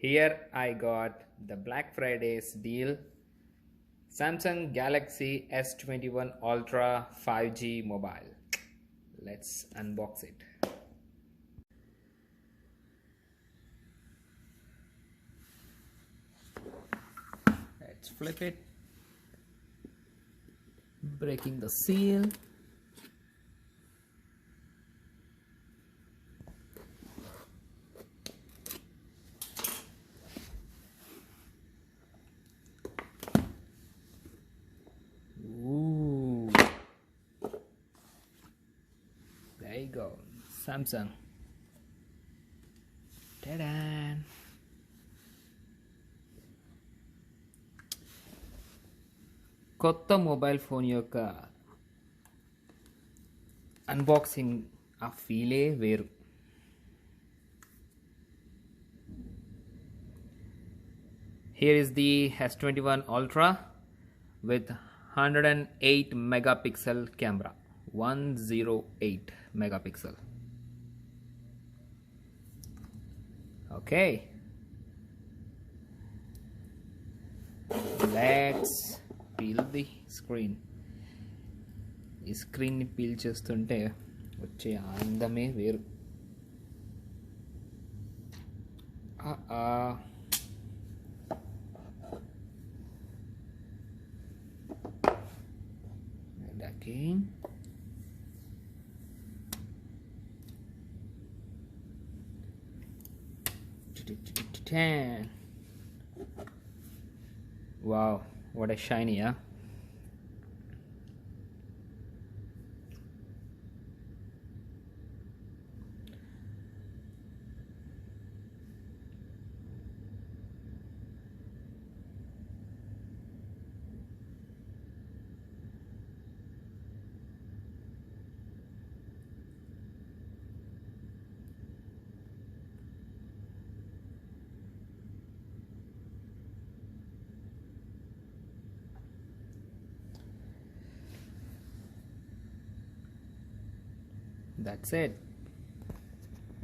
Here I got the Black Friday's deal, Samsung Galaxy S21 Ultra 5G mobile. Let's unbox it. Let's flip it. Breaking the seal. Ooh. There you go. Samsung. Ta-da! కొత్త mobile phone యొక్క unboxing ఆ ఫీలే వేరు. Here is the S21 Ultra with 108 megapixel camera. 108 megapixel. Okay. Let's peel the screen. ఈ స్క్రీన్ని peel చేస్తుంటే వచ్చే ఆనందమే వేరు. And again. Wow, what a shiny, huh? That's it.